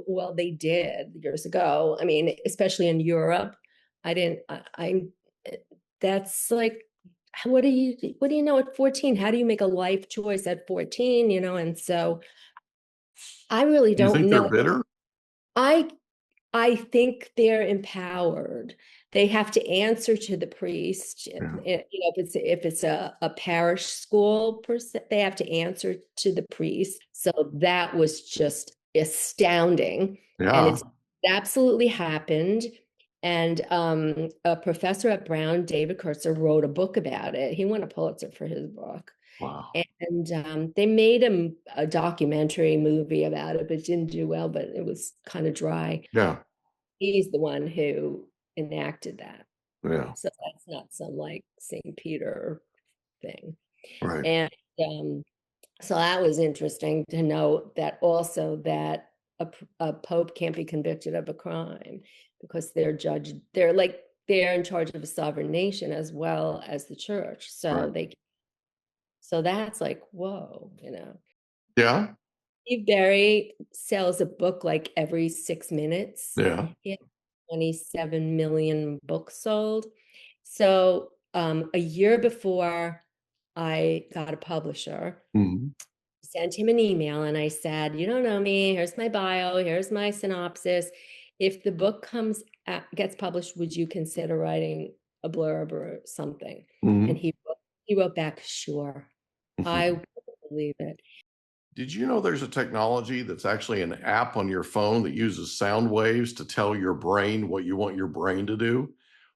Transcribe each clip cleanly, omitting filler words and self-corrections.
well, they did years ago. I mean, especially in Europe. I didn't, that's like, what do you know at 14? How do you make a life choice at 14? And so I really You don't think they're know. bitter? I I think they're empowered. They have to answer to the priest. Yeah. If it's a parish school person, they have to answer to the priest. So that was just astounding, and Yeah. it's absolutely happened. And a professor at Brown, David Kurtzer, wrote a book about it. He won a Pulitzer for his book. Wow. And they made a documentary movie about it, but it didn't do well, but it was kind of dry. Yeah. He's the one who enacted that. Yeah. So that's not some like St. Peter thing. Right. And so that was interesting to know that also that a pope can't be convicted of a crime because they're in charge of a sovereign nation as well as the church. Right. So that's like, whoa. Yeah. Steve Barry sells a book like every 6 minutes. Yeah. He has 27 million books sold. So a year before I got a publisher, Mhm. sent him an email and I said, you don't know me. Here's my bio. Here's my synopsis. If the book gets published, would you consider writing a blurb or something? And Mhm. he wrote back, sure. I Mhm. wouldn't believe it. Did you know there's a technology that's actually an app on your phone that uses sound waves to tell your brain what you want your brain to do?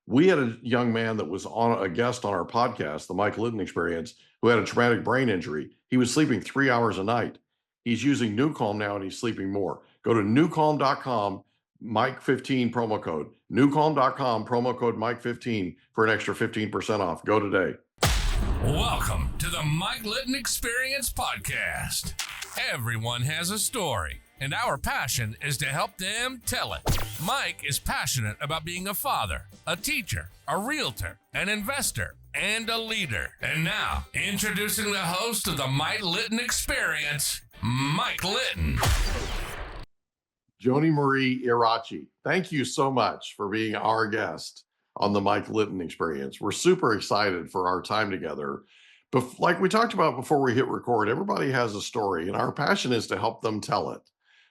We had a young man that was on a guest on our podcast, the Mike Litton Experience, who had a traumatic brain injury. He was sleeping 3 hours a night. He's using NewCalm now and he's sleeping more. Go to newcalm.com, Mike15 promo code. Newcalm.com, promo code Mike15 for an extra 15% off. Go today. Welcome to the Mike Litton Experience podcast. Everyone has a story, and our passion is to help them tell it. Mike is passionate about being a father, a teacher, a realtor, an investor, and a leader. And now, introducing the host of the Mike Litton Experience, Mike Litton. Joni Marie Iraci, thank you so much for being our guest on the Mike Litton Experience. We're super excited for our time together. But like we talked about before we hit record, everybody has a story, and our passion is to help them tell it.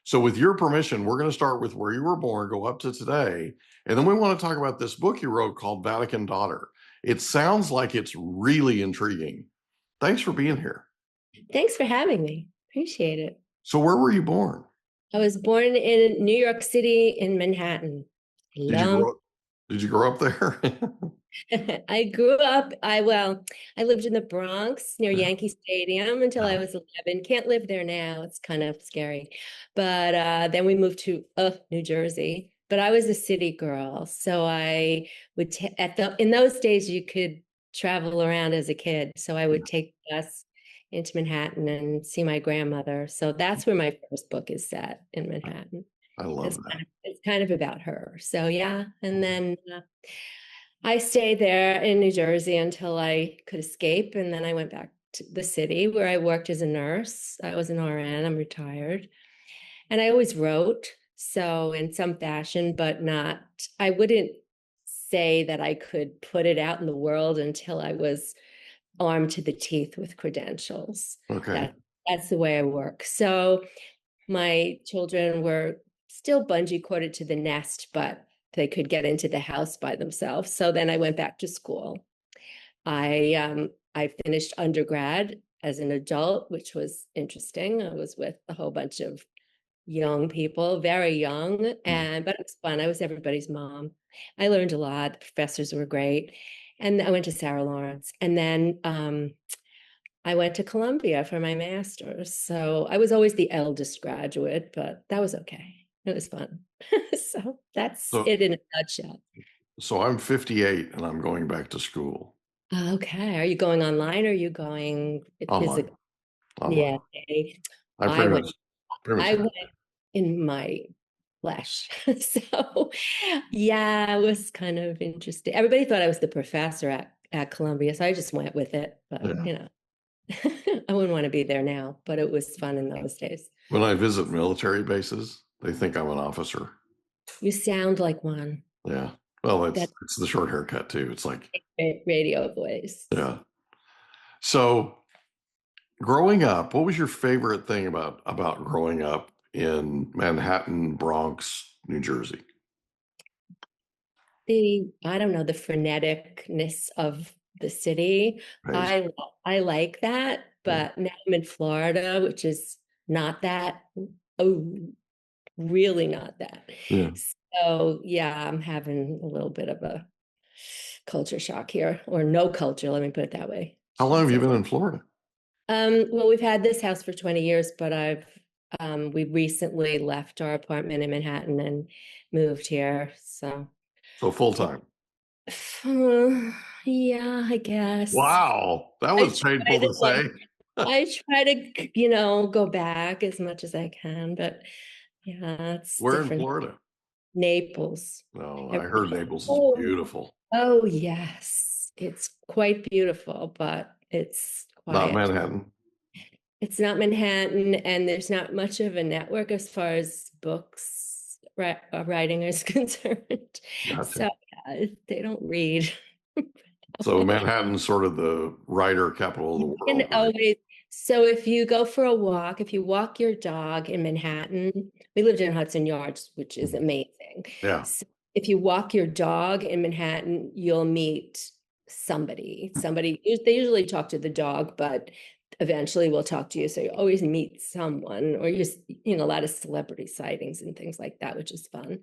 So with your permission, we're going to start with where you were born, go up to today, and then we want to talk about this book you wrote called Vatican Daughter. It sounds like it's really intriguing. Thanks for being here. Thanks for having me. Appreciate it. So where were you born? I was born in New York City in Manhattan. Did you grow up there? I grew up, I lived in the Bronx near Yankee Stadium until I was 11. Can't live there now. It's kind of scary. But then we moved to New Jersey. But I was a city girl. So I would in those days you could travel around as a kid. So I would take the bus into Manhattan and see my grandmother. So that's where my first book is set, in Manhattan. I love that. It's kind of about her. So yeah. And then I stayed there in New Jersey until I could escape. And then I went back to the city where I worked as a nurse. I was an RN, I'm retired. And I always wrote, so in some fashion, but I wouldn't say that I could put it out in the world until I was armed to the teeth with credentials. Okay. That's the way I work. So my children were still bungee corded to the nest, but they could get into the house by themselves. So then I went back to school. I finished undergrad as an adult, which was interesting. I was with a whole bunch of young people, very young, but it was fun. I was everybody's mom. I learned a lot. The professors were great. And I went to Sarah Lawrence. And then I went to Columbia for my master's. So I was always the eldest graduate, but that was okay. It was fun. So that's it in a nutshell. So I'm 58 and I'm going back to school. Okay. Are you going online or are you going physically? Yeah. I went in my flesh. So yeah, it was kind of interesting. Everybody thought I was the professor at Columbia, so I just went with it. But I wouldn't want to be there now, but it was fun in those days. When I visit military bases, They think I'm an officer. You sound like one. Yeah. Well, That it's the short haircut too. It's like, radio voice. yeah. So growing up, what was your favorite thing about growing up in Manhattan, Bronx, New Jersey? I don't know, the freneticness of the city. Right. I like that, Yeah. but now I'm in Florida, which is not that. Oh, really not that. Yeah. So yeah, I'm having a little bit of a culture shock here, or no culture. Let me put it that way. How long Shouldn't have you say. been in Florida? Well, we've had this house for 20 years, but we recently left our apartment in Manhattan and moved here. So So full time. yeah, I guess. Wow. That I was try painful to to like, say. I try to, go back as much as I can, but yeah, it's Where in different. Florida? Naples. No, I heard Everybody- Naples is Oh, beautiful. oh yes, it's quite beautiful, but it's Not quiet. Manhattan. It's not Manhattan, and there's not much of a network as far as books writing is concerned. Gotcha. So yeah, they don't read. So Manhattan's sort of the writer capital of the You can world, right? always, so if you go for a walk, if you walk your dog in Manhattan, we lived in Hudson Yards, which is amazing. Yeah. So if you walk your dog in Manhattan, you'll meet somebody. They usually talk to the dog, but eventually will talk to you. So you always meet someone, or a lot of celebrity sightings and things like that, which is fun.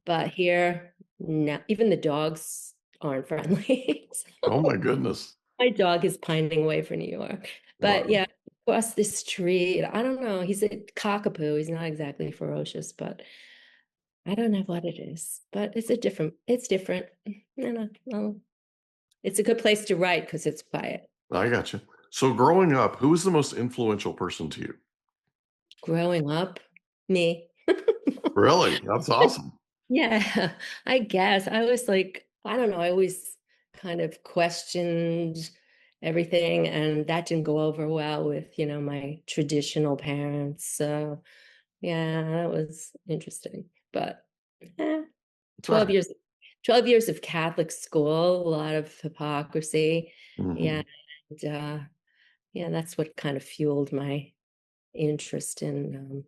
But here, no, even the dogs aren't friendly. Oh So my goodness. my dog is pining away for New York. But Wow. yeah, across the street, I don't know. He's a cockapoo. He's not exactly ferocious, but I don't know what it is. But it's different. Well, it's a good place to write because it's quiet. I got you. So growing up, who was the most influential person to you? Growing up, me. Really? That's awesome. Yeah, I guess. I was like, I don't know, I always kind of questioned everything, and that didn't go over well with, my traditional parents. So yeah, that was interesting. But eh, It's all 12 right. years, 12 years of Catholic school, a lot of hypocrisy. Mhm. Yeah. And, yeah, that's what kind of fueled my interest in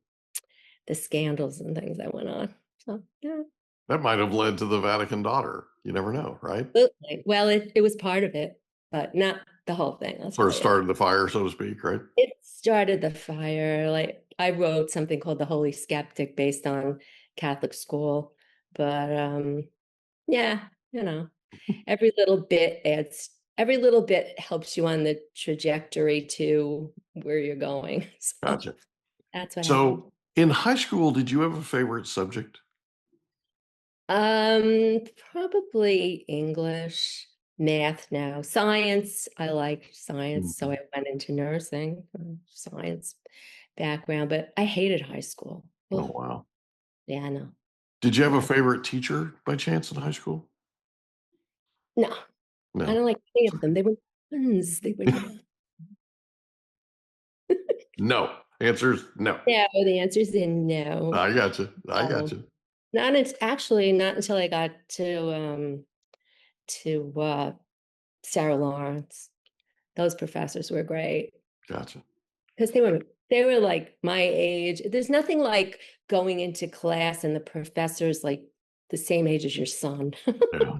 the scandals and things that went on. So yeah. That might have led to the Vatican Daughter. You never know, right? Absolutely. Well, it was part of it, but not the whole thing. I'll Sort tell of you. started the fire, so to speak, right? It started the fire. Like I wrote something called The Holy Skeptic based on Catholic school. But yeah, every little bit helps you on the trajectory to where you're going. So Gotcha. that's what happened. So in high school, did you have a favorite subject? Probably English, math now. Science, I like science, so Mhm. I went into nursing, science background, but I hated high school. Oh, Ugh, wow. yeah, I know. Did you have a Yeah. favorite teacher by chance in high school? No, I No. don't like any of them. They were nuns. They were nuns. No. Answer's no. No, the answer is no. I got you. I got No. you. Actually not until I got to Sarah Lawrence. Those professors were great. Gotcha. Because they were like my age. There's nothing like going into class and the professor's like the same age as your son. Yeah.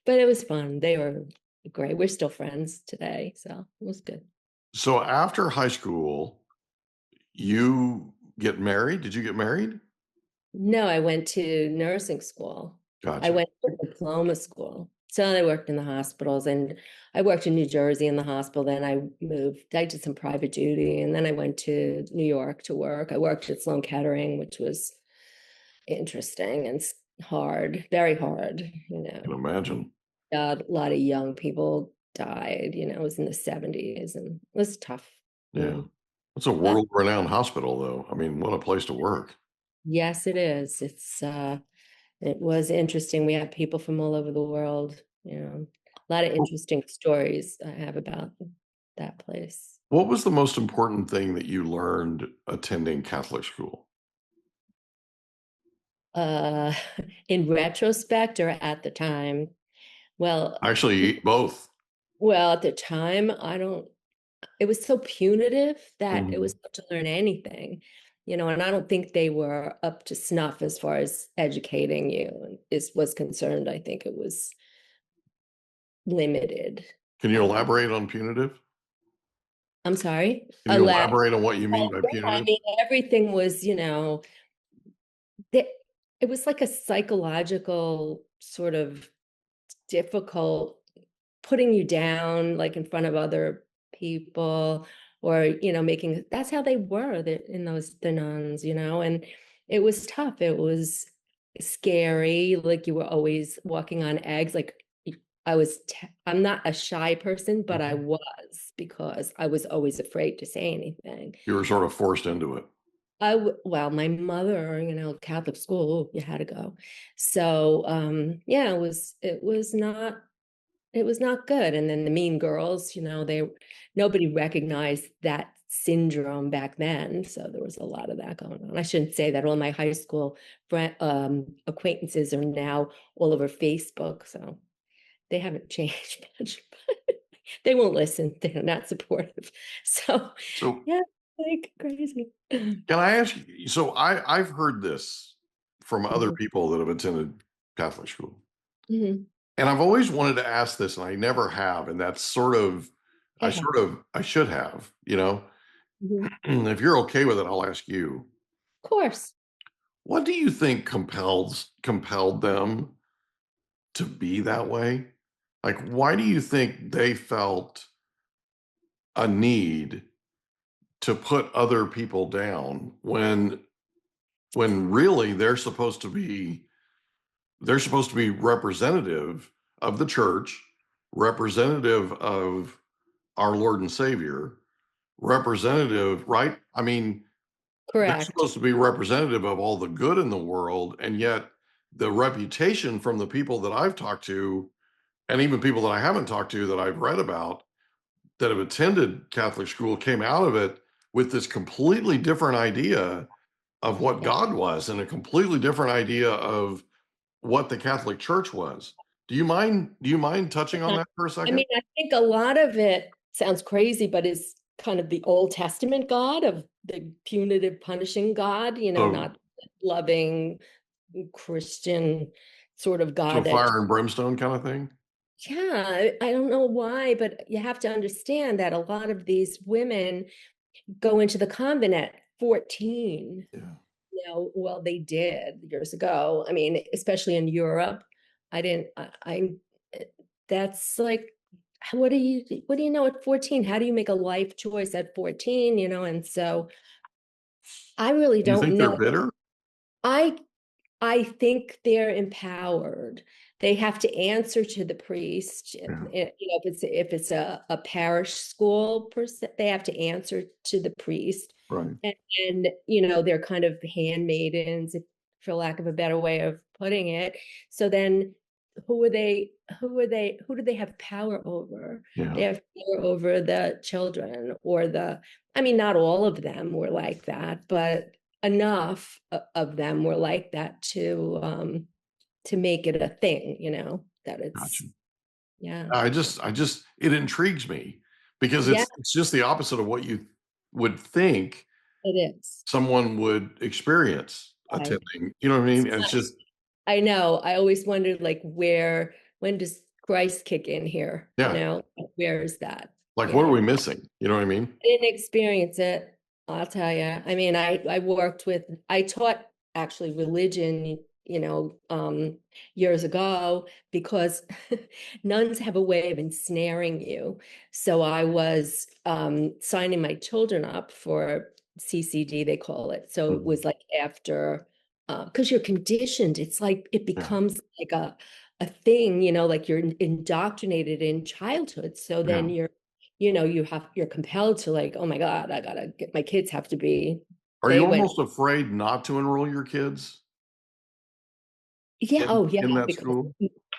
But it was fun. They were great. We're still friends today, so it was good. So after high school, you get married? Did you get married? No, I went to nursing school. I Gotcha. went to diploma school. So I worked in the hospitals, and I worked in New Jersey in the hospital. Then I moved, I did some private duty, and then I went to New York to work. I worked at Sloan Kettering, which was interesting and hard, very hard. I can imagine. A lot of young people died, it was in the 70s and it was tough. Yeah. It's a But world-renowned hospital, though. I mean, what a place to work. yes, it is. It was interesting. We have people from all over the world, a lot of interesting stories I have about that place. What was the most important thing that you learned attending Catholic school? Uh, in retrospect or at the time? Well, Actually, both. well, at the time, I don't, it was so punitive that it Mhm. was tough to learn anything, and I don't think they were up to snuff as far as educating you was concerned. I think it was limited. Can you Um, elaborate on punitive? I'm sorry. Can you elaborate on what you mean by Yeah, I punitive? mean, everything was, that it was like a psychological sort of difficult putting you down like in front of other people, or making that's how they were in the nuns, and it was tough. It was scary, like you were always walking on eggs. Like I'm not a shy person, but I Mhm. was, because I was always afraid to say anything. You were sort of forced into it. Well, my mother, Catholic school, you had to go. So, yeah, it was not good. And then the mean girls, nobody recognized that syndrome back then. So there was a lot of that going on. I shouldn't say that. All my high school acquaintances are now all over Facebook. So they haven't changed much. They won't listen. They're not supportive. So So yeah, like crazy. can I ask you, so I've heard this from other Mhm. people that have attended Catholic school. Mhm. And I've always wanted to ask this, and I never have. And that's sort of, Go ahead. I should have, you know. Mhm. If you're okay with it, I'll ask you. Of course. What do you think compelled them to be that way? Like, why do you think they felt a need to put other people down when really they're supposed to be representative of the church, representative of our Lord and Savior, representative, right? I mean, they're Correct. supposed to be representative of all the good in the world, and yet the reputation from the people that I've talked to, and even people that I haven't talked to that I've read about that have attended Catholic school, came out of it with this completely different idea of what Yeah. God was and a completely different idea of what the Catholic Church was. Do you mind touching on that for a I second? mean, I think a lot of it sounds crazy, but is kind of the Old Testament God of the punitive, punishing God, So not loving Christian sort of so God that, fire and brimstone kind of thing? yeah, I don't know why, but you have to understand that a lot of these women go into the convent at 14. Yeah. Well, they did years ago. I mean, especially in Europe. I didn't, that's like, what do you know at 14? How do you make a life choice at 14? And so I really Do you don't think they're know. bitter? I I think they're empowered. They have to answer to the priest. Yeah. If it's a parish school person, they have to answer to the priest. Right. And they're kind of handmaidens, for lack of a better way of putting it. So then who are they? Who do they have power over? They Yeah. have power over the children, I mean, not all of them were like that, but enough of them were like that to make it a thing, that Gotcha. it's, yeah. It intrigues me because Yeah, it's just the opposite of what you would think it is. someone would experience Right. attending. You know what I mean? And it's just, I know. I always wondered, like, when does Christ kick in here? yeah, Where is that? like what are Yeah. we missing? You know what I mean? I didn't experience it. I'll tell you. I mean, I taught actually religion, years ago, because nuns have a way of ensnaring you. So I was signing my children up for CCD, they call it. So it Mhm. was like after, because you're conditioned. It's like it Yeah. becomes like a thing, like you're indoctrinated in childhood. So Yeah. then you're compelled to, like, oh my God, I gotta get my kids have to be, Are you they went, almost afraid not to enroll your kids yeah, in oh yeah, in that because school?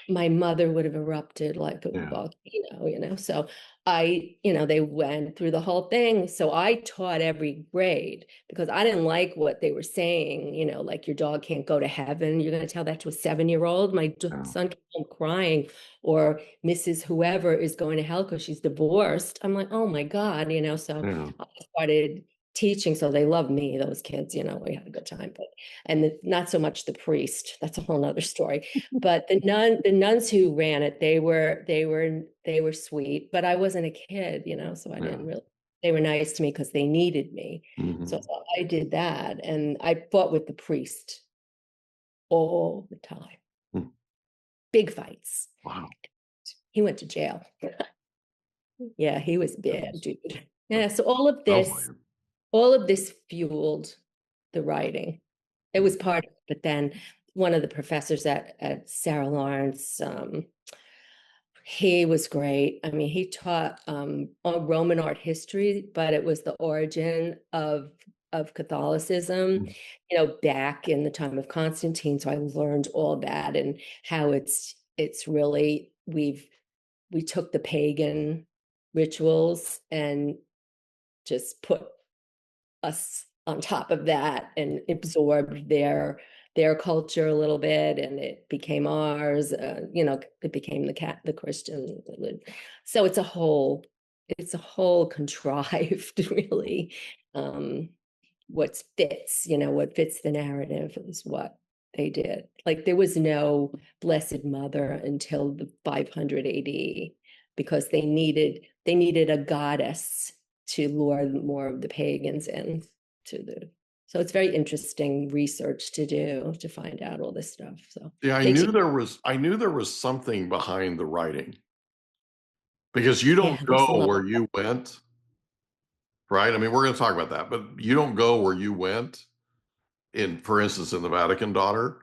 my mother would have erupted like a Yeah. volcano, so they went through the whole thing. So I taught every grade because I didn't like what they were saying, like your dog can't go to heaven. You're going to tell that to a 7-year-old? My Yeah. son came home crying, or Mrs. Whoever is going to hell because she's divorced. I'm like, oh my God, so Yeah. I started teaching. So they love me, those kids, we had a good time, and not so much the priest. That's a whole nother story. But the nuns who ran it, they were sweet, but I wasn't a kid, so I didn't really, they were nice to me because they needed me. So I did that, and I fought with the priest all the time. Mm. Big fights. Wow. He went to jail. Yeah, he was bad, dude. Yeah, so Sounds all of this fueled the writing. It was part of it, but then one of the professors at Sarah Lawrence, he was great. I mean, he taught Roman art history, but it was the origin of Catholicism, back in the time of Constantine. So I learned all that, and how it's really, we took the pagan rituals and just put us on top of that and absorbed their culture a little bit, and it became ours. It became the Christian religion. So it's a whole contrived, really. What fits the narrative is what they did. Like, there was no Blessed Mother until the 500 AD, because they needed a goddess to lure more of the pagans in to the. So it's very interesting research to do, to find out all this stuff. So yeah, I knew there was something behind the writing, because you don't there's a go lot. where you went, right? I mean, we're going to talk about that, but you don't go where you went for instance, in the Vatican Daughter,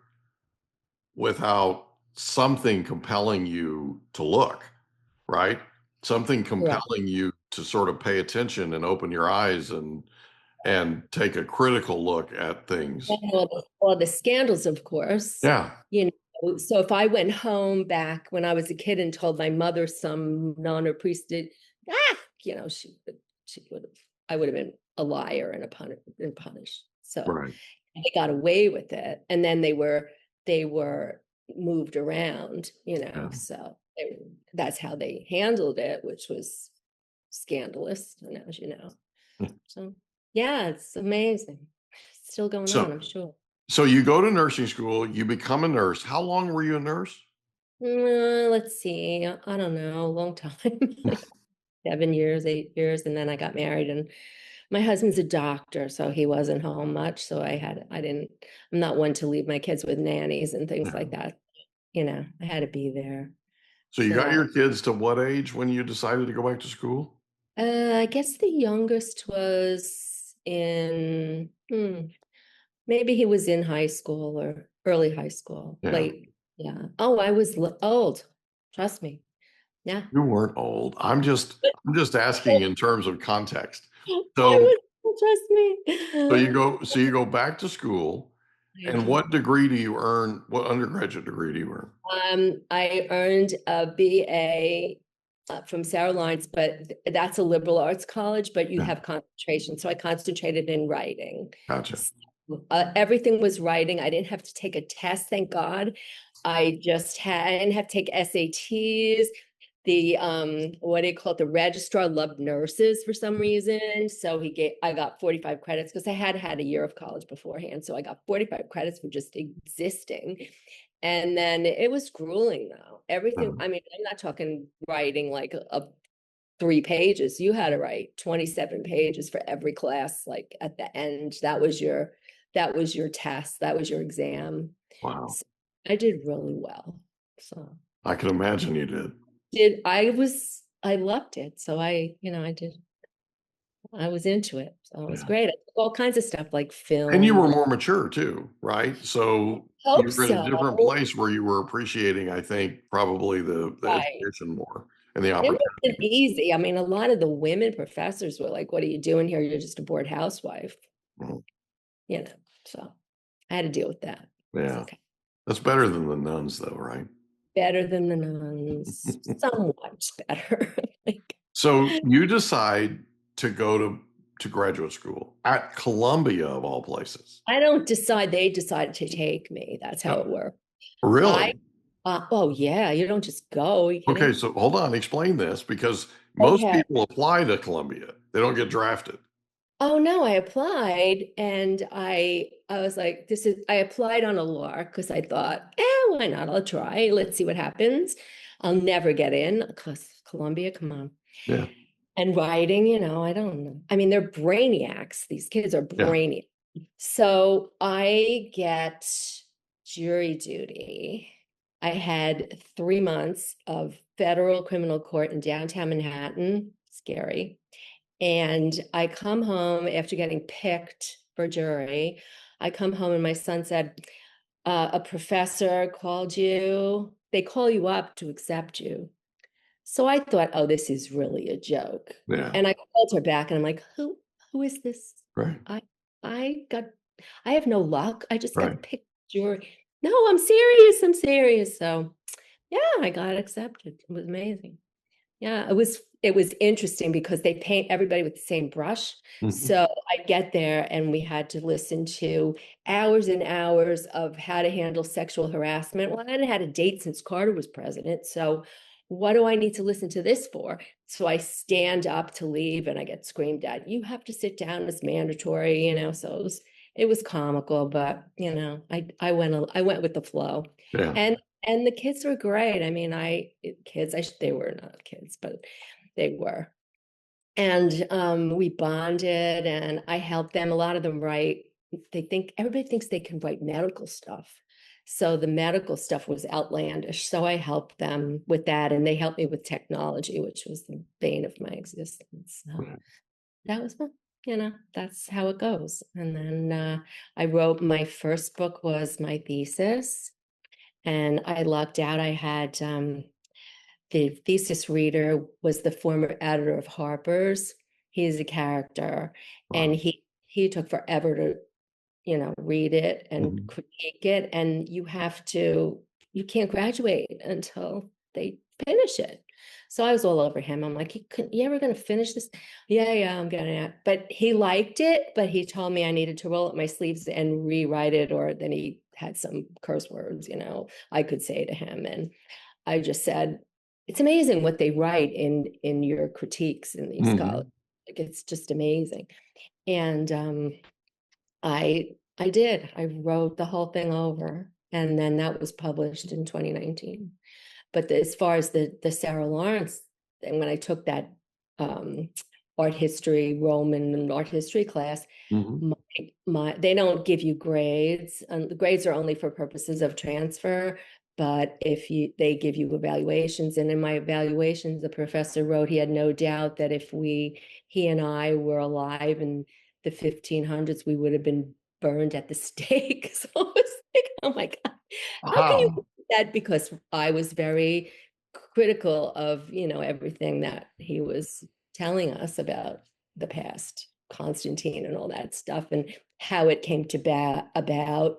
without something compelling you to look, right? Something Right. compelling you to sort of pay attention and open your eyes and take a critical look at things. And all the scandals, of course. Yeah. So if I went home back when I was a kid and told my mother some nun or priest did, she would have, I would have been a liar and punished. So Right. they got away with it, and then they were moved around, Yeah. so that's how they handled it, which was scandalous, as you know. So yeah, it's amazing. Still going on, I'm sure. So you go to nursing school, you become a nurse. How long were you a nurse? Let's see, I don't know, a long time. Like 7 years, 8 years, and then I got married, and my husband's a doctor, so he wasn't home much. So I'm not one to leave my kids with nannies and things like that. I had to be there. So you got So your kids to what age when you decided to go back to school? I guess the youngest was in, maybe he was in high school or early high school, Yeah. late. Yeah. Oh, I was old. Trust me. Yeah. You weren't old. I'm just asking in terms of context. I So was, trust me. you go back to school, I and did. what degree do you earn? What undergraduate degree do you earn? I earned a BA from Sarah Lawrence, but that's a liberal arts college, but you Yeah. have concentration. So I concentrated in writing. Gotcha. Everything was writing. I didn't have to take a test, thank God. I didn't have to take SATs. The what do you call it? The registrar loved nurses for some reason. So I got 45 credits because I had had a year of college beforehand. So I got 45 credits for just existing. And then it was grueling though. Everything, I mean, I'm not talking writing like a 3 pages. You had to write 27 pages for every class. Like at the end, that was your test. That was your exam. Wow. So I did really well. So I can imagine you did. I loved it. So I was into it. So it was Yeah. great. I took all kinds of stuff like film. And you were more mature too, right? So Hope you were in a so. different place where you were appreciating, I think, probably the Right. education more and the It opportunity. wasn't easy. I mean, a lot of the women professors were like, what are you doing here? You're just a bored housewife. Mhm. So I had to deal with that. It's Yeah. okay. That's better than the nuns though, right? Better than the nuns. Somewhat better. Like, So you decide to go to graduate school at Columbia of all places. I don't decide, they decide to take me. That's how it works. Really? Oh yeah, you don't just go. Are you Okay, kidding? so hold on, explain this, because most Okay. people apply to Columbia. They don't get drafted. Oh no, I applied and I was like, I applied on a lark because I thought, why not? I'll try. Let's see what happens. I'll never get in because Columbia, come on. Yeah. And writing, I don't know. I mean, they're brainiacs. These kids are Yeah. brainiacs. So I get jury duty. I had 3 months of federal criminal court in downtown Manhattan. Scary. And I come home after getting picked for jury. I come home and my son said, a professor called you. They call you up to accept you. So I thought, oh, this is really a joke. Yeah. And I called her back and I'm like, who is this? Right. I have no luck. I just Right. got picked jury. No, I'm serious. I'm serious. So yeah, I got accepted. It was amazing. Yeah, it was interesting because they paint everybody with the same brush. Mhm. So I get there and we had to listen to hours and hours of how to handle sexual harassment. Well, I hadn't had a date since Carter was president. So what do I need to listen to this for? So I stand up to leave and I get screamed at. You have to sit down. It's mandatory, So it was comical, but I went with the flow. Yeah. And the kids were great. I mean, they were not kids, but they were. And we bonded and I helped them. A lot of them write. Everybody thinks they can write medical stuff. So the medical stuff was outlandish. So I helped them with that. And they helped me with technology, which was the bane of my existence. So that was fun. That's how it goes. And then I wrote my first book was my thesis. And I lucked out. I had the thesis reader was the former editor of Harper's. He's a character, and Wow. he took forever to read it and Mhm. critique it. And you can't graduate until they finish it. So I was all over him. I'm like, you ever going to finish this? Yeah, I'm going to. But he liked it, but he told me I needed to roll up my sleeves and rewrite it, or then he had some curse words, I could say to him. And I just said, it's amazing what they write in your critiques in these scholars. Like, it's just amazing. And I did. I wrote the whole thing over, and then that was published in 2019. But as far as the Sarah Lawrence, and when I took that art history, Roman art history class, they don't give you grades, and the grades are only for purposes of transfer. But they give you evaluations, and in my evaluations, the professor wrote he had no doubt that if he and I were alive in the 1500s, we would have been burned at the stake. So I was like, oh my God, how can you do that? Because I was very critical of, everything that he was telling us about the past, Constantine and all that stuff, and how it came to about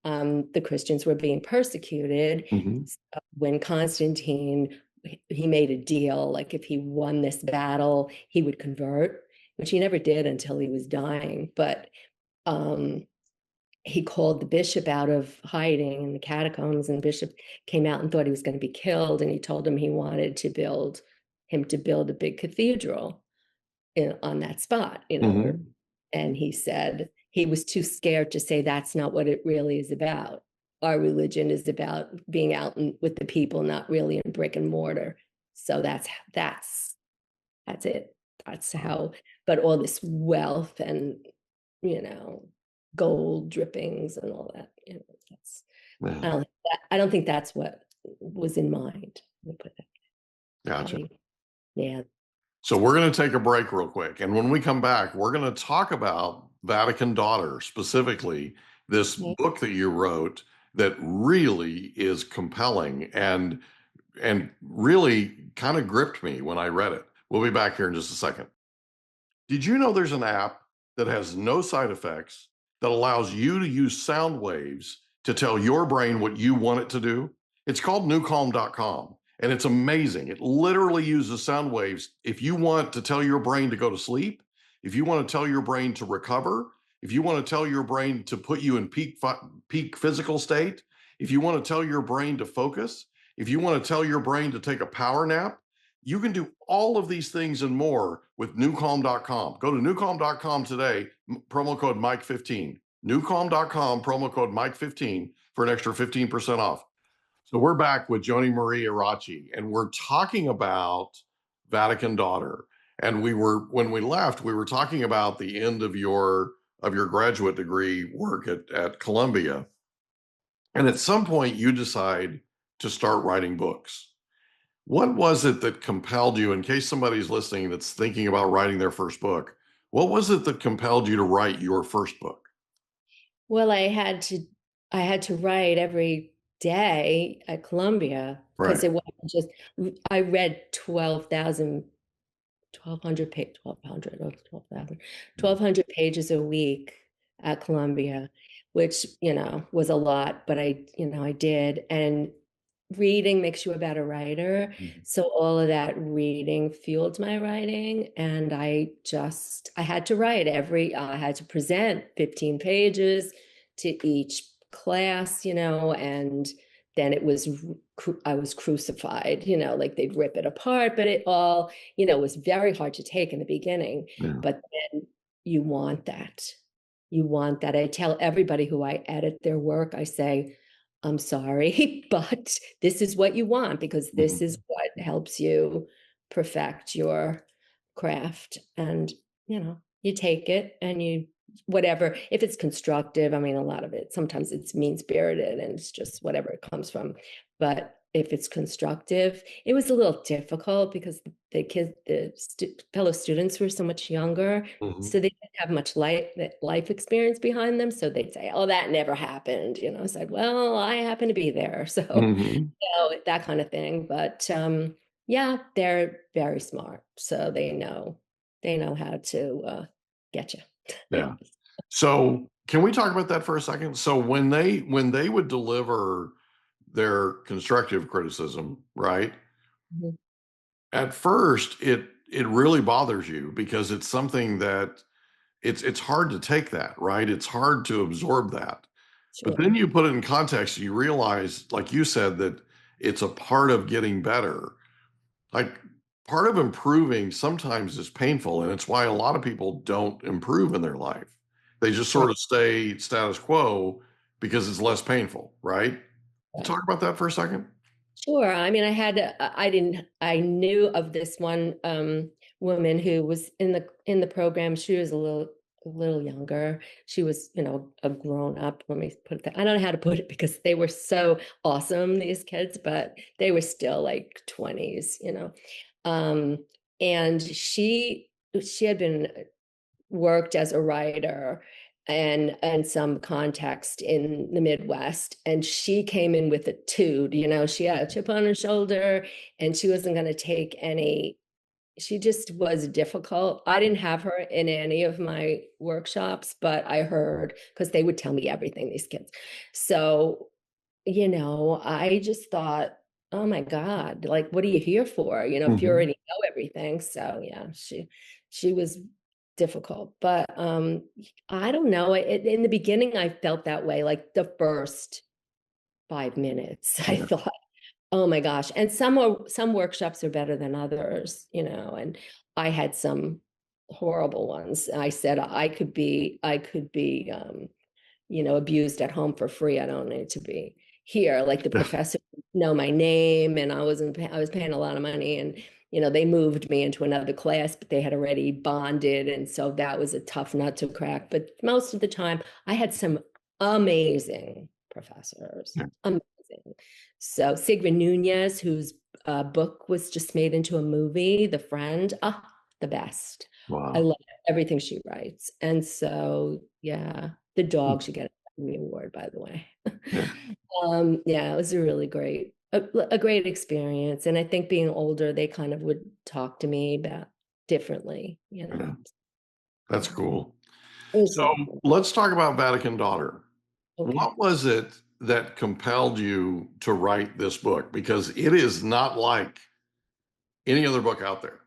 the Christians were being persecuted. So when Constantine, he made a deal, like if he won this battle, he would convert, which he never did until he was dying. But he called the bishop out of hiding in the catacombs, and the bishop came out and thought he was going to be killed. And he told him he wanted him to build a big cathedral on that spot, and he said he was too scared to say that's not what it really is about. Our religion is about being out with the people, not really in brick and mortar. So that's it. That's how. But all this wealth and gold drippings and all that. I don't think that's what was in mind. Gotcha. Yeah. So we're going to take a break real quick. And when we come back, we're going to talk about Vatican Daughter, specifically this book that you wrote that really is compelling and really kind of gripped me when I read it. We'll be back here in just a second. Did you know there's an app that has no side effects that allows you to use sound waves to tell your brain what you want it to do? It's called newcalm.com. And it's amazing. It literally uses sound waves. If you want to tell your brain to go to sleep, if you want to tell your brain to recover, if you want to tell your brain to put you in peak physical state, if you want to tell your brain to focus, if you want to tell your brain to take a power nap, you can do all of these things and more with newcalm.com. Go to newcalm.com today, promo code Mike15. Newcalm.com, promo code Mike15 for an extra 15% off. So we're back with Joni Marie Iraci, and we're talking about Vatican Daughter. And when we left, we were talking about the end of your graduate degree work at Columbia. And at some point you decide to start writing books. What was it that compelled you, in case somebody's listening that's thinking about writing their first book, what was it that compelled you to write your first book? Well, I had to write every day at Columbia because Right. it wasn't just, I read 1,200 pages a week at Columbia, which, was a lot, but I did. And reading makes you a better writer. So all of that reading fueled my writing. And I had to write I had to present 15 pages to each class, and then I was crucified, like they'd rip it apart, but it all, was very hard to take in the beginning. Yeah. But then you want that. You want that. I tell everybody who I edit their work, I say, I'm sorry, but this is what you want because this is what helps you perfect your craft. And, you take it and whatever, if it's constructive, I mean, a lot of it, sometimes it's mean-spirited and it's just whatever it comes from. But if it's constructive, it was a little difficult because the kids, fellow students were so much younger. So they didn't have much life experience behind them. So they'd say, oh, that never happened. I said, well, I happen to be there. So, that kind of thing. But yeah, they're very smart. So they know how to get you. Yeah. So can we talk about that for a second? So when they would deliver their constructive criticism, right? Mhm. At first, it really bothers you because it's something that it's hard to take that, right? It's hard to absorb that. But then Sure. you put it in context, you realize, like you said, that it's a part of getting better. Like part of improving sometimes is painful, and it's why a lot of people don't improve in their life. They just sort of stay status quo because it's less painful, right? You Right. talk about that for a second? Sure. I mean, I knew of this one woman who was in the program. She was a little younger. She was, a grown up. Let me put that. I don't know how to put it because they were so awesome, these kids, but they were still like 20s, Um, and she had been worked as a writer and some context in the Midwest. And she came in with a toot, she had a chip on her shoulder and she wasn't going to take any. She just was difficult. I didn't have her in any of my workshops, but I heard because they would tell me everything, these kids. So, I just thought, oh my God, like, what are you here for? If you already know everything. So yeah, she was difficult, but I don't know. In the beginning, I felt that way. Like the first 5 minutes, I Yeah. thought, oh my gosh. And some workshops are better than others, and I had some horrible ones. I said I could be abused at home for free. I don't need to be here. Like the professor know my name, and I was paying a lot of money, and they moved me into another class, but they had already bonded, and so that was a tough nut to crack. But most of the time, I had some amazing professors, Yeah. amazing. So Sigrid Nunez, whose book was just made into a movie, The Friend, the best. I Wow. love everything she writes, and so yeah. The dog should get an Emmy Award, by the way. Yeah. Yeah, it was a great experience. And I think being older, they kind of would talk to me about differently, Yeah. That's Yeah. cool. It was So let's talk about Vatican Daughter. okay. What was it that compelled you to write this book? Because it is not like any other book out there.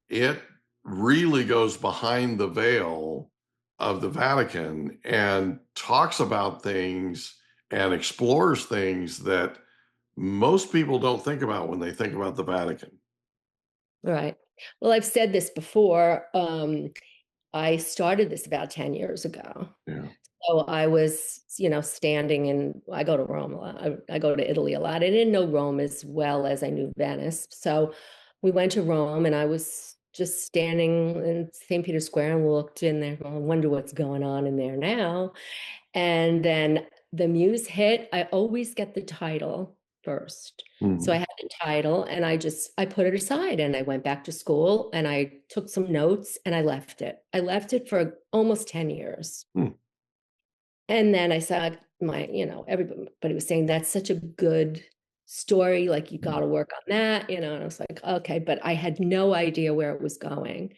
It really goes behind the veil of the Vatican and talks about things and explores things that most people don't think about when they think about the Vatican. Right. Well, I've said this before. I started this about 10 years ago. Yeah. So I was, standing in, I go to Rome a lot. I go to Italy a lot. I didn't know Rome as well as I knew Venice. So we went to Rome and I was just standing in St. Peter's Square and looked in there. Well, I wonder what's going on in there now. And then the muse hit. I always get the title first. So I had the title and I put it aside and I went back to school and I took some notes and I left it. I left it for almost 10 years. And then I saw everybody was saying that's such a good story. Like you got to work on that, and I was like, okay, but I had no idea where it was going.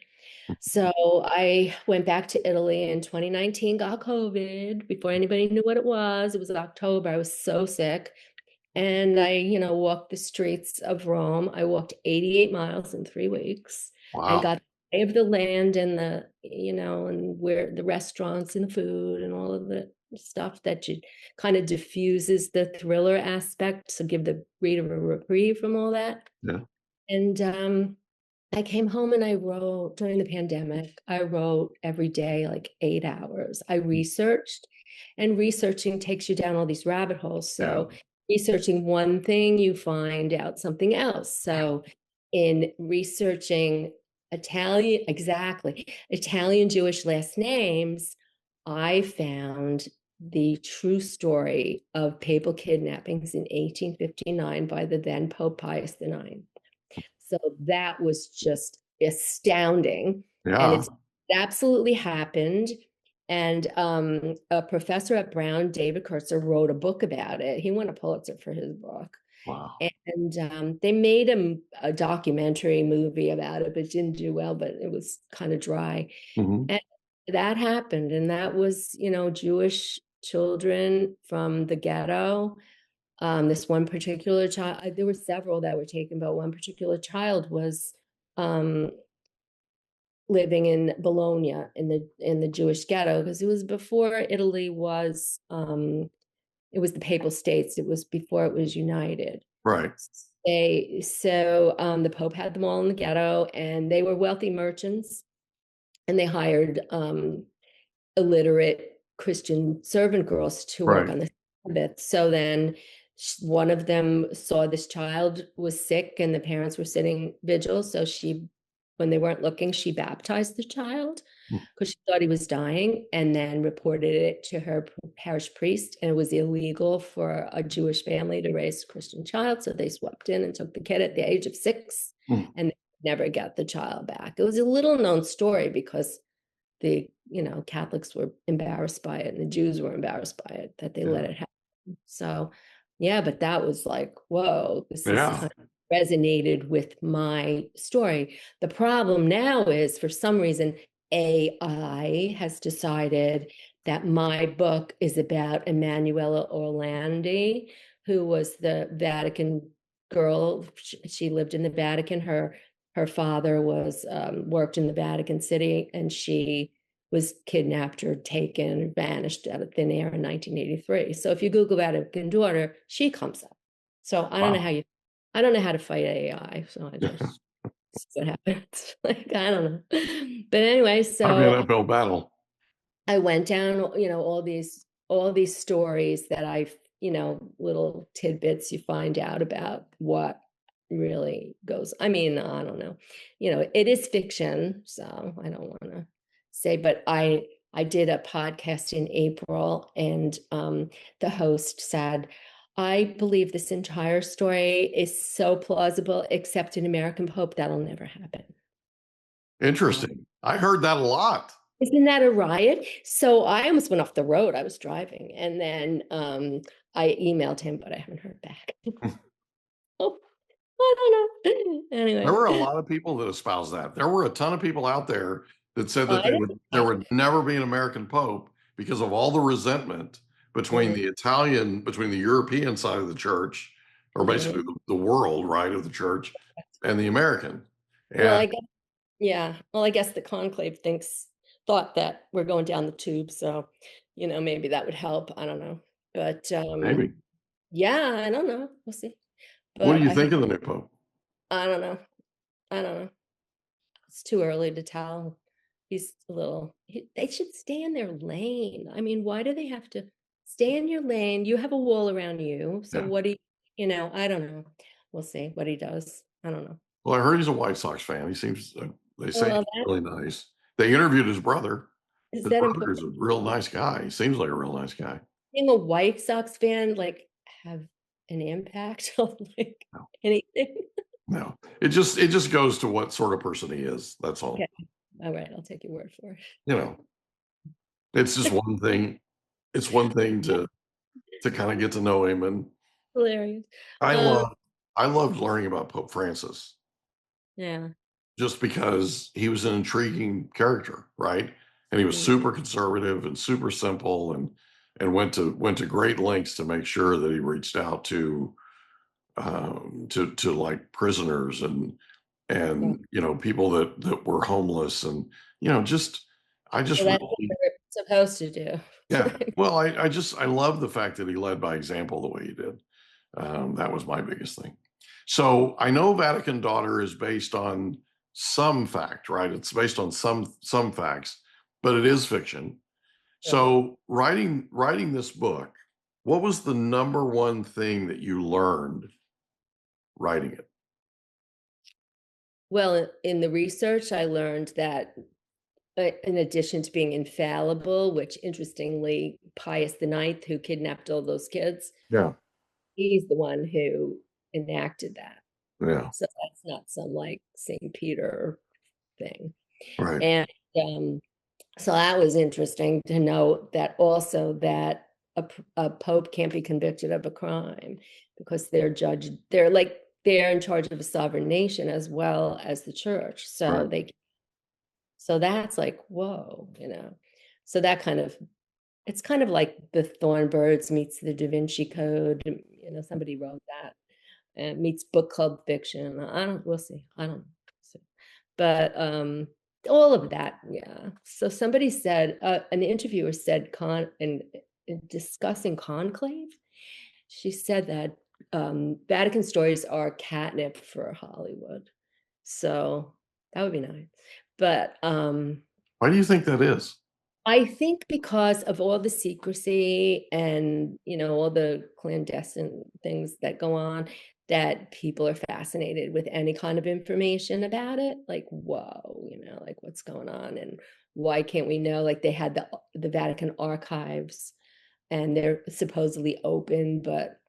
So I went back to Italy in 2019, got COVID before anybody knew what it was. It was October. I was so sick. And I, walked the streets of Rome. I walked 88 miles in 3 weeks. Wow. And got the lay of the land and and where the restaurants and the food and all of the stuff that kind of diffuses the thriller aspect. So give the reader a reprieve from all that. Yeah. And I came home and I wrote during the pandemic. I wrote every day, like 8 hours. I researched, and researching takes you down all these rabbit holes. So researching one thing, you find out something else. So in researching Italian Jewish last names, I found the true story of papal kidnappings in 1859 by the then Pope Pius IX. So that was just astounding. Yeah. And it's absolutely happened. And a professor at Brown, David Kurtzer, wrote a book about it. He won a Pulitzer for his book. Wow. And they made a documentary movie about it, but it didn't do well, but it was kind of dry. And that happened. And that was, Jewish children from the ghetto. This one particular child, there were several that were taken, but one particular child was living in Bologna in the Jewish ghetto, because it was before Italy was it was the Papal States. It was before it was united. Right. The Pope had them all in the ghetto, and they were wealthy merchants, and they hired illiterate Christian servant girls to work on the Sabbath. So then one of them saw this child was sick and the parents were sitting vigil. So when they weren't looking, she baptized the child because she thought he was dying, and then reported it to her parish priest. And it was illegal for a Jewish family to raise a Christian child. So they swept in and took the kid at the age of 6 and they never got the child back. It was a little known story because the Catholics were embarrassed by it and the Jews were embarrassed by it that they let it happen. So but that was like, whoa, this is kind of resonated with my story. The problem now is, for some reason, AI has decided that my book is about Emanuela Orlandi, who was the Vatican girl. She lived in the Vatican. Her father was worked in the Vatican City, and she was kidnapped or taken, vanished out of thin air in 1983. So if you Google Vatican Daughter, she comes up. So I don't know how to fight AI. So I just see what happens. Like, I don't know. But anyway, so I've been an uphill battle. I went down, all these stories that I've, little tidbits you find out about what really goes. I mean, I don't know. It is fiction, so I don't want to say, but I did a podcast in April, and the host said, I believe this entire story is so plausible, except an American Pope, that'll never happen. Interesting. I heard that a lot. Isn't that a riot? So I almost went off the road. I was driving, and then I emailed him, but I haven't heard back. Oh, I don't know. Anyway, there were a lot of people that espoused that. There were a ton of people out there that said that there would never be an American Pope because of all the resentment between the European side of the church, or basically Mhm. the world, right, of the church, and the American. Well, And I guess, yeah. Well, I guess the conclave thought that we're going down the tube, so, maybe that would help. I don't know. But maybe. yeah, I don't know. We'll see. What do But you think of the new pope? I don't know. I don't know. It's too early to tell. They should stay in their lane. I mean, why do they have to stay in your lane? You have a wall around you. So Yeah. what do I don't know. We'll see what he does. I don't know. Well, I heard he's a White Sox fan. He seems, they say he's Well, that really nice. They interviewed his brother. is His that brother important. is a real nice guy. He seems like a real nice guy. Being a White Sox fan, like, have an impact on like No, anything. no. It just goes to what sort of person he is. That's all. Okay. All right, I'll take your word for it. You know, it's just one thing. It's one thing to kind of get to know him. And Hilarious. I Um, love I loved learning about Pope Francis yeah. just because he was an intriguing character, right? And he was Mm, super conservative and super simple, and went to great lengths to make sure that he reached out to like prisoners yeah. and people that were homeless, and just I just Well, that's what really, we're supposed to do. yeah, well, I love the fact that he led by example the way he did. That was my biggest thing. So I know Vatican Daughter is based on some fact, right? It's based on some facts, but it is fiction. Right. So writing this book, what was the number one thing that you learned writing it? Well, in the research, I learned that in addition to being infallible, which interestingly, Pius IX, who kidnapped all those kids, Yeah, he's the one who enacted that. yeah, So that's not some like St. Peter thing. right, And so that was interesting to know that also that a pope can't be convicted of a crime because they're in charge of a sovereign nation as well as the church. right. So that's like, whoa. So it's kind of like the Thornbirds meets the Da Vinci Code. Somebody wrote that, and meets book club fiction. We'll see. I don't know. So, but all of that, yeah. So somebody said, an interviewer said, in discussing conclave, she said that Vatican stories are catnip for Hollywood. So that would be nice. But Why do you think that is? I think because of all the secrecy and, all the clandestine things that go on, that people are fascinated with any kind of information about it. Like, whoa, like what's going on and why can't we know? Like they had the Vatican archives and they're supposedly open, but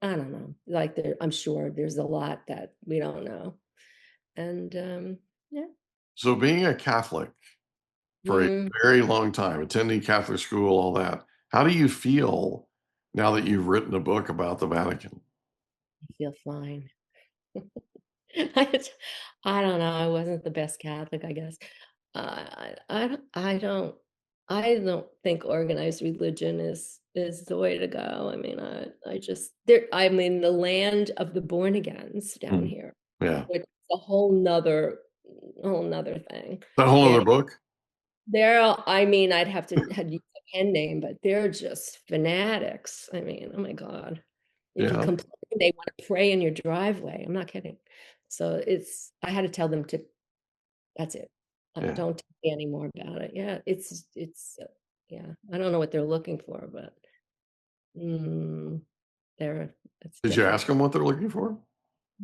I don't know. Like I'm sure there's a lot that we don't know. And yeah. So being a Catholic for a Mm, very long time, attending Catholic school, all that, how do you feel now that you've written a book about the Vatican? I feel fine. I I don't know, I wasn't the best Catholic, I guess. I don't think organized religion is the way to go. I mean, I'm in the land of the born agains down Mm, here, yeah. which is a whole nother thing. That whole They're other book? I mean, I'd have to had use a pen name, but they're just fanatics. I mean, oh my God. If you Yeah, complain, they want to pray in your driveway. I'm not kidding. So I had to tell them to, that's it. yeah. Don't tell me any more about it. Yeah, yeah. I don't know what they're looking for, but mm, it's Did you different. ask them what they're looking for?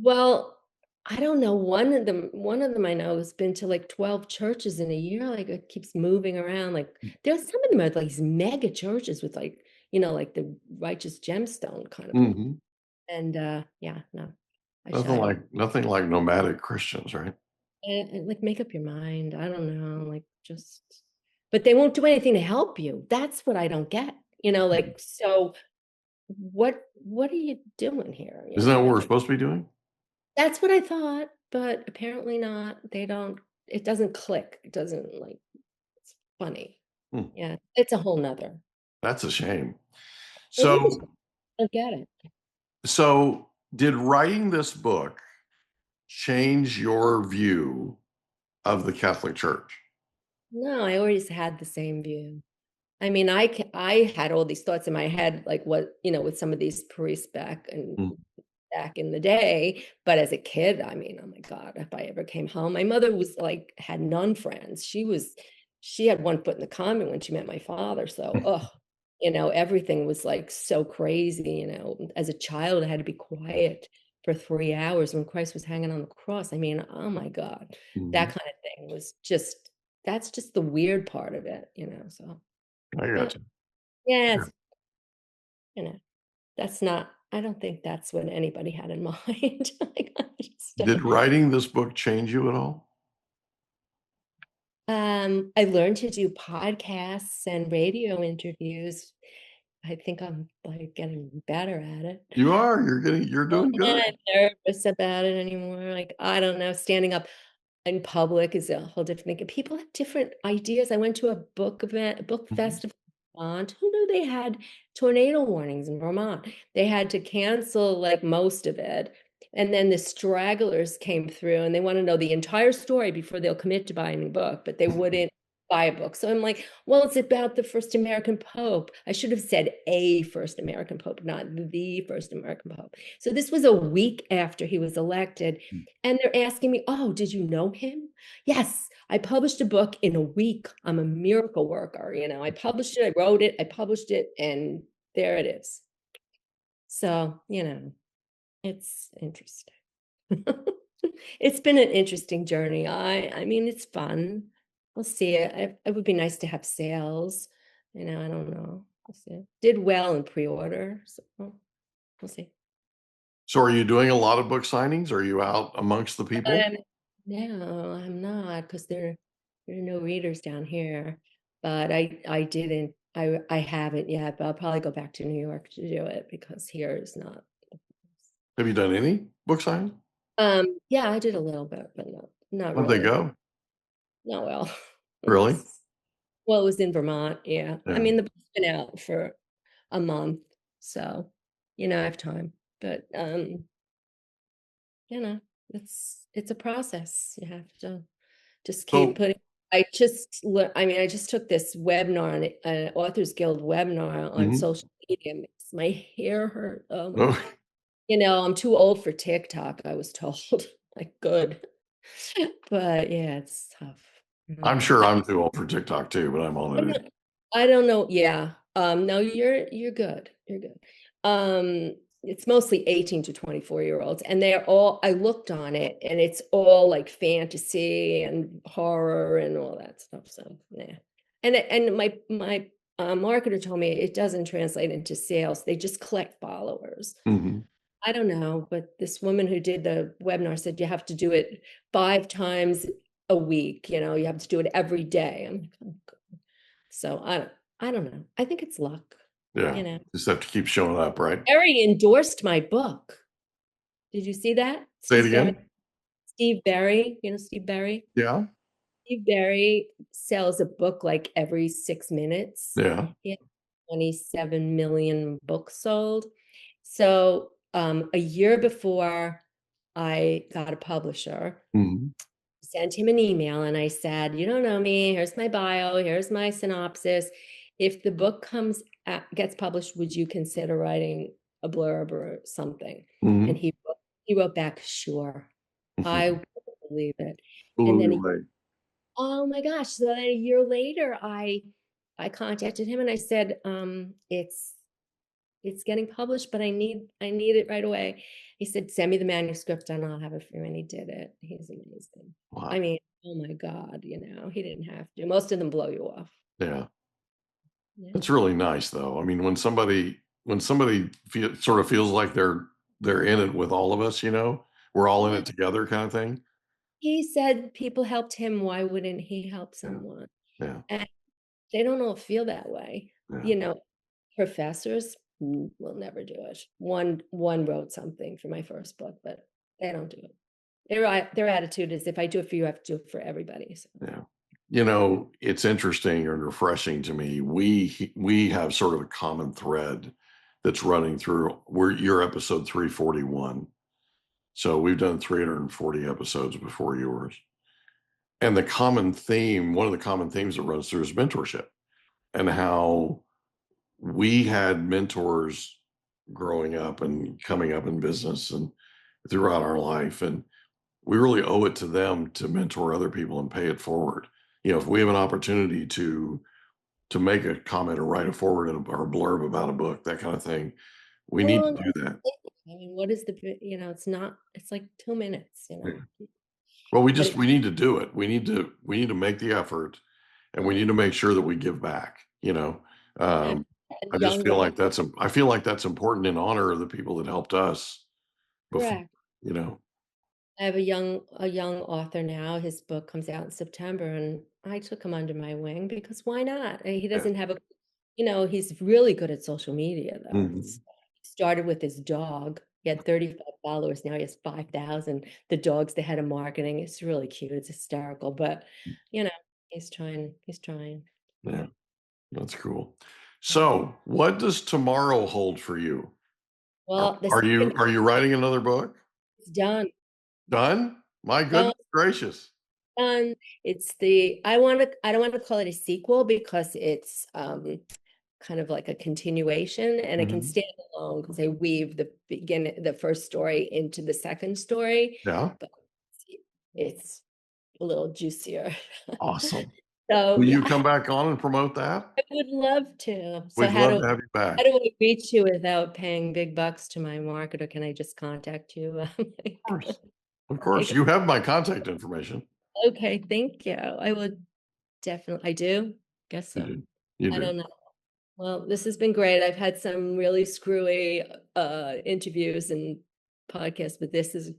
Well, I don't know. One of them I know has been to like 12 churches in a year. Like it keeps moving around. Like there's some of them are like these mega churches with like, like the righteous gemstone kind of people. Mhm. And yeah, no, I Nothing shied away. like nothing like nomadic Christians, right? Like make up your mind. I don't know. Like just, but they won't do anything to help you. That's what I don't get. Like so what are you doing here? Isn't that what we're Like supposed to be doing? that's what I thought, but apparently not. They don't, it doesn't click. It doesn't like, it's funny. Hmm, Yeah, it's a whole nother. that's a shame. It is. So, I get it. so did writing this book change your view of the Catholic Church? No, I always had the same view. I mean, I had all these thoughts in my head, like what, with some of these priests Mm. back in the day. But as a kid, I mean, oh my God, if I ever came home, my mother was like, had nun friends. She had one foot in the convent when she met my father. So, everything was like so crazy, as a child, I had to be quiet for 3 hours when Christ was hanging on the cross. I mean, oh my God, that Mhm. kind of thing that's just the weird part of it, so. I Yeah. got you. Yes. You know, I don't think that's what anybody had in mind. Like, Did writing this book change you at all? I learned to do podcasts and radio interviews. I think I'm like getting better at it. You are. You're doing I'm good. not nervous about it anymore. Like, I don't know, standing up in public is a whole different thing. People have different ideas. I went to a book event, a book Mhm. festival in Vermont. Who knew they had tornado warnings in Vermont? They had to cancel like most of it. And then the stragglers came through and they want to know the entire story before they'll commit to buying a book, but they wouldn't buy a book. So I'm like, well, it's about the first American Pope. I should have said a first American Pope, not the first American Pope. So this was a week after he was elected. And they're asking me, oh, did you know him? Yes, I published a book in a week. I'm a miracle worker. I published it, I wrote it, I published it, and there it is. So, it's interesting. It's been an interesting journey. I mean, it's fun. We'll see. It would be nice to have sales. I don't know. We'll see. Did well in pre-order, so we'll see. So are you doing a lot of book signings? Are you out amongst the people? Um, no, I'm not, because there are no readers down here. But I haven't yet, but I'll probably go back to New York to do it because here is not. Have you done any book signings? Yeah, I did a little bit, but not How'd they really. go? Not well. Really? Well, it was in Vermont, yeah. I Yeah. mean, the book's been out for a month, so I have time. But you know, it's a process. You have to just keep So, putting. I just took this webinar, an Authors Guild webinar on mhm. social media. It makes my hair hurt. Oh my Oh, God. I'm too old for TikTok, I was told. Like, good. But yeah, it's tough. I don't I'm know. sure I'm too old for TikTok too, but I'm on it. I don't know. Yeah. No, you're good. You're good. It's mostly 18 to 24-year-olds, and I looked on it and it's all like fantasy and horror and all that stuff. So yeah. And my marketer told me it doesn't translate into sales. They just collect followers. Mhm. I don't know, but this woman who did the webinar said you have to do it 5 times a week. You have to do it every day. I'm like, oh, God. So I don't know. I think it's luck. Yeah. Just have to keep showing up, right? Barry endorsed my book. Did you see that? Say it again. Steve Barry, Steve Barry? Yeah. Steve Barry sells a book like every 6 minutes. Yeah. He has 27 million books sold. So a year before I got a publisher, Mhm. sent him an email and I said, you don't know me. Here's my bio. Here's my synopsis. If the book gets published, would you consider writing a blurb or something? And Mhm. he wrote back, sure. I Mhm. wouldn't believe it. And then, Ooh, right. oh my gosh. So then a year later, I contacted him and I said, it's getting published, but I need it right away. He said, send me the manuscript and I'll have it for you. And he did it. He's amazing. Wow. I mean, oh my God, he didn't have to. Most of them blow you off. Yeah. Yeah. That's really nice though. I mean, when somebody sort of feels like they're in it with all of us, we're all in Yeah. it together kind of thing. He said people helped him. Why wouldn't he help Yeah. someone? Yeah. And they don't all feel that way. Yeah. Professors will never do it. One wrote something for my first book, but they don't do it. Their attitude is if I do it for you, I have to do it for everybody. So. Yeah. It's interesting and refreshing to me. We have sort of a common thread that's running through. You're episode 341. So we've done 340 episodes before yours. And one of the common themes that runs through is mentorship, and how we had mentors growing up and coming up in business and throughout our life. And we really owe it to them to mentor other people and pay it forward. If we have an opportunity to make a comment or write a forward or a blurb about a book, that kind of thing, we need to do that. I mean, what is it's like 2 minutes, Yeah. Well, we But need to do it. We need to make the effort, and we need to make sure that we give back. I just feel like I feel like that's important in honor of the people that helped us before. Correct. I have a young author now. His book comes out in September, and I took him under my wing because why not? He doesn't have he's really good at social media though. Mhm. He started with his dog. He had 35 followers. Now he has 5,000. The dog's the head of marketing. It's really cute. It's hysterical, but he's trying. Yeah, that's cool. So, what does tomorrow hold for you? Well, Are you writing another book? it's done. Done? My goodness gracious. Done. I don't want to call it a sequel because it's kind of like a continuation, and it can stand alone because they weave the first story into the second story. Yeah. But it's a little juicier. Awesome. So will you come back on and promote that? I would love to. So We'd love to have you back. How do I reach you without paying big bucks to my marketer? Can I just contact you? Of course. You have my contact information. Okay, thank you. I would definitely. I do. Guess so. You do. I don't know. Well, this has been great. I've had some really screwy interviews and podcasts, but this is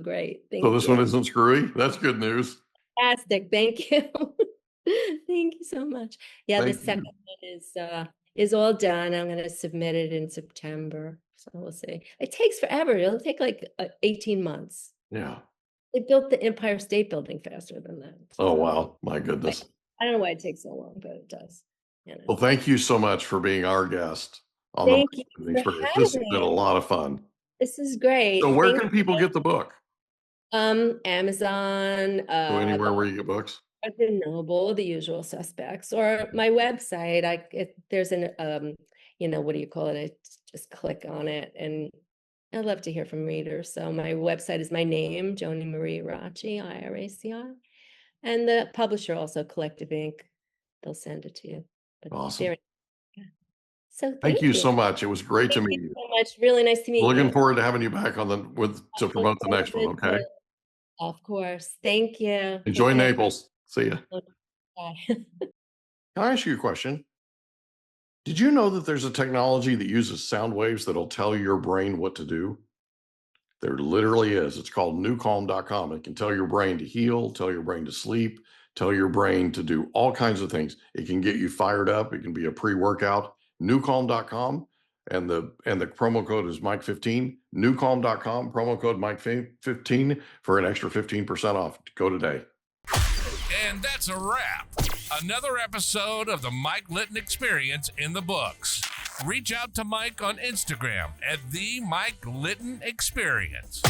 great. Thank you. So this one isn't screwy? That's good news. Fantastic. Thank you. Thank you so much. Yeah, the second one is all done. I'm going to submit it in September. So we'll see. It takes forever. It'll take like 18 months. Yeah. They built the Empire State Building faster than that. Oh, wow. My goodness. I don't know why it takes so long, but it does. Well, thank you so much for being our guest on Thank the you Experience. This has been a lot of fun. This is great. So where can people get the book? Amazon. So anywhere where you get books? Barnes and Noble, the usual suspects, or my website. There's an what do you call it? I just click on it, and I love to hear from readers. So my website is my name, Joni Marie Iraci, Iraci, and the publisher also, Collective Inc. They'll send it to you. But awesome. So thank you so much. It was great to meet you. So much. Really nice to meet you. Looking forward to having you back on to promote the next one. Okay. Of course. Thank you. Enjoy Naples. See ya. Bye. Can I ask you a question? Did you know that there's a technology that uses sound waves that'll tell your brain what to do? There literally is. It's called newcalm.com. It can tell your brain to heal, tell your brain to sleep, tell your brain to do all kinds of things. It can get you fired up. It can be a pre-workout. Newcalm.com, and the promo code is Mike15. Newcalm.com, promo code Mike15 for an extra 15% off. Go today. And that's a wrap. Another episode of the Mike Litton Experience in the books. Reach out to Mike on Instagram at the Mike Litton Experience.